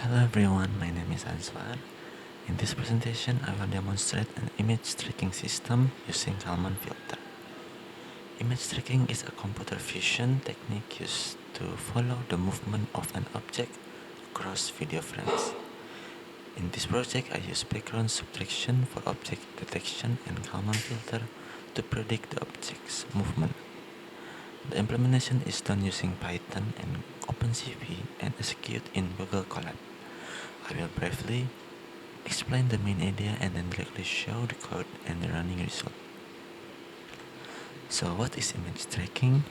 Hello everyone, my name is Answar. In this presentation, I will demonstrate an image tracking system using Kalman filter. Image tracking is a computer vision technique used to follow the movement of an object across video frames. In this project, I use background subtraction for object detection and Kalman filter to predict the object's movement. The implementation is done using Python and OpenCV and executed in Google Colab. I will briefly explain the main idea and then directly show the code and the running result. So what is image tracking?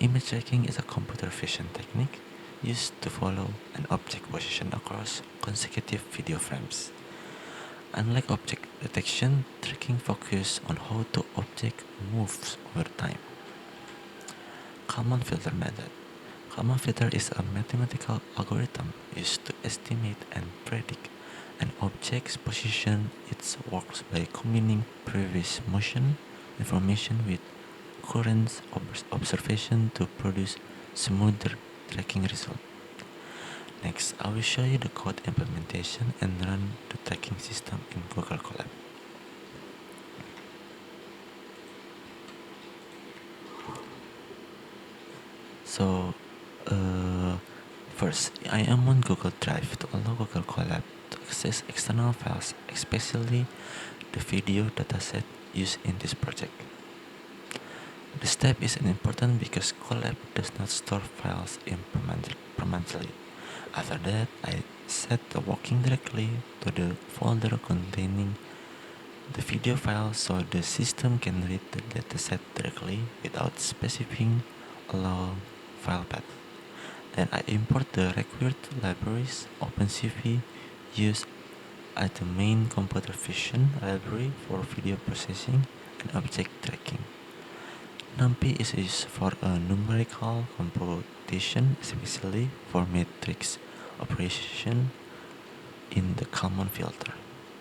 Image tracking is a computer vision technique used to follow an object position across consecutive video frames. Unlike object detection, tracking focuses on how the object moves over time. Kalman filter method. Kalman filter is a mathematical algorithm used to estimate and predict an object's position. It works by combining previous motion information with current observation to produce smoother tracking result. Next, I will show you the code implementation and run the tracking system in Google Colab. So, first, I am on Google Drive to allow Google Colab to access external files, especially the video dataset used in this project. The step is important because Colab does not store files permanently. After that, I set the working directory to the folder containing the video file so the system can read the dataset directly without specifying a long file path. Then I import the required libraries. OpenCV used as the main computer vision library for video processing and object tracking. NumPy is used for a numerical computation, especially for matrix operation in the Kalman filter.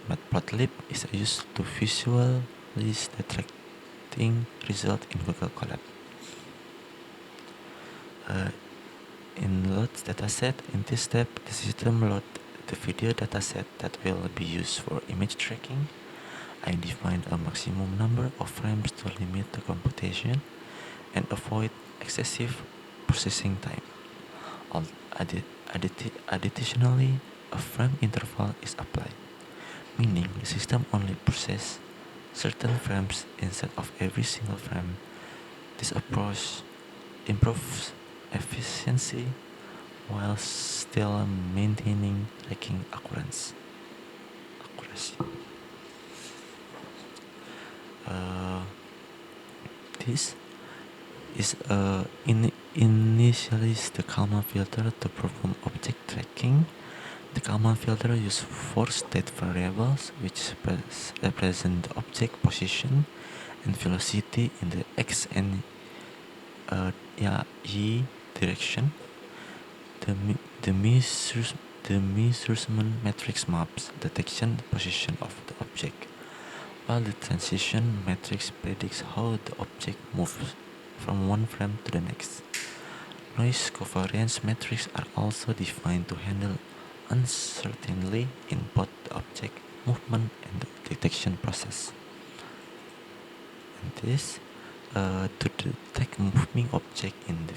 Matplotlib is used to visualize the tracking result in Google Colab. In load dataset, in this step, the system loads the video dataset that will be used for image tracking. I define a maximum number of frames to limit the computation and avoid excessive processing time. Additionally, a frame interval is applied, meaning the system only processes certain frames instead of every single frame. This approach improves efficiency while still maintaining tracking accuracy. This is initialize the Kalman filter to perform object tracking. The Kalman filter uses 4 state variables which represent the object position and velocity in the x and y direction. The measurement matrix maps the detection position of the object, while the transition matrix predicts how the object moves from one frame to the next. Noise covariance matrix are also defined to handle uncertainty in both the object movement and the detection process. And this, to detect moving object in the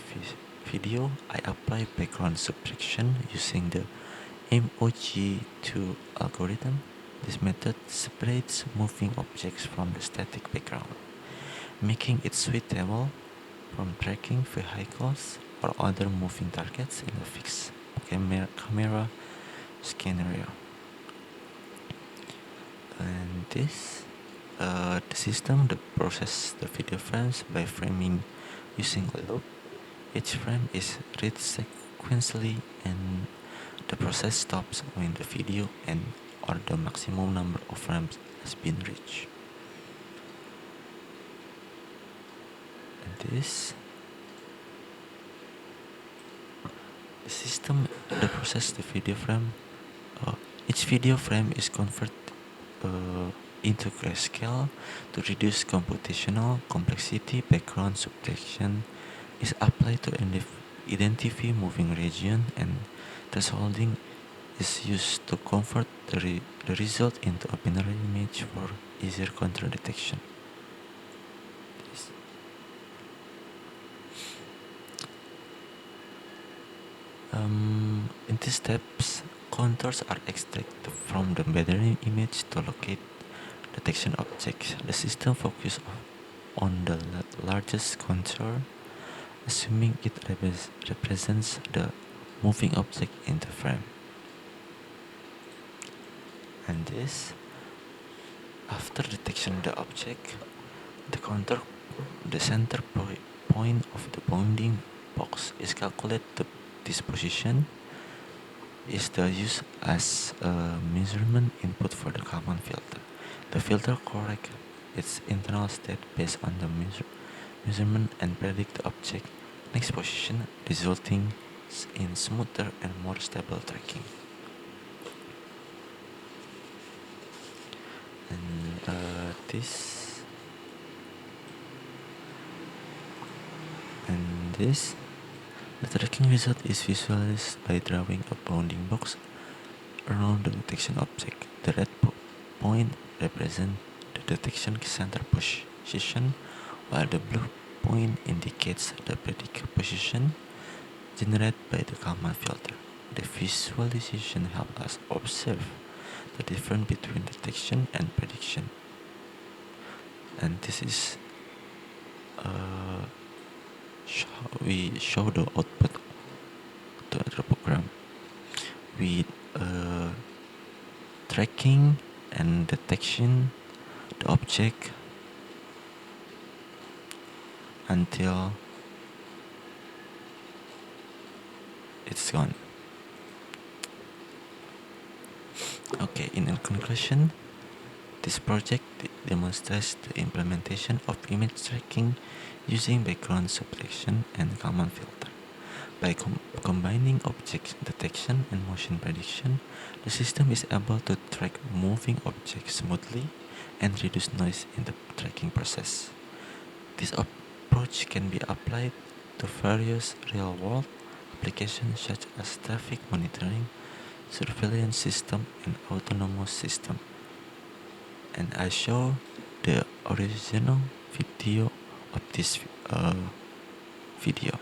video, I apply background subtraction using the MOG2 algorithm. This method separates moving objects from the static background, making it suitable from tracking vehicles or other moving targets in a fixed camera scenario. And this, the system processes the video frames by framing using a loop. Each frame is read sequentially and the process stops when the video ends or the maximum number of frames has been reached. And this, the system processes the video frame. Each video frame is converted into grayscale to reduce computational complexity. Background subtraction is applied to identify moving region, and thresholding is used to convert the result into a binary image for easier contour detection. In these steps, contours are extracted from the binary image to locate detection objects. The system focuses on the largest contour, assuming it represents the moving object in the frame. And this, after detection of the object, the center point of the bounding box is calculated. This position is the used as a measurement input for the Kalman filter. The filter corrects its internal state based on the measurement and predict the object next position, resulting in smoother and more stable tracking. And this, the tracking result is visualized by drawing a bounding box around the detection object. The red point represents the detection center position, while the blue point indicates the predict position generated by the Kalman filter. The visualization helps us observe the difference between detection and prediction. And this is we show the output to the program with tracking and detection the object until it's gone. Okay, in conclusion, this project demonstrates the implementation of image tracking using background subtraction and Kalman filter. By combining object detection and motion prediction, the system is able to track moving objects smoothly and reduce noise in the tracking process. This approach can be applied to various real-world applications such as traffic monitoring, surveillance system, and autonomous system. And I show the original video of this video.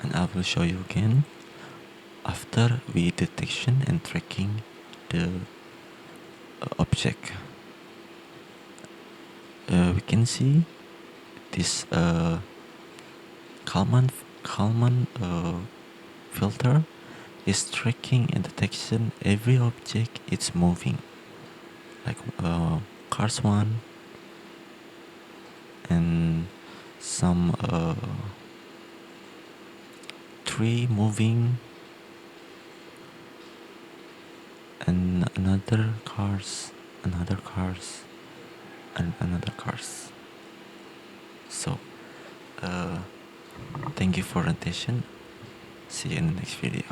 And I will show you again after we detection and tracking the object. We can see this Kalman filter is tracking and detection every object it's moving, like cars one and some tree moving and another cars and another cars. So thank you for attention. See you in the next video.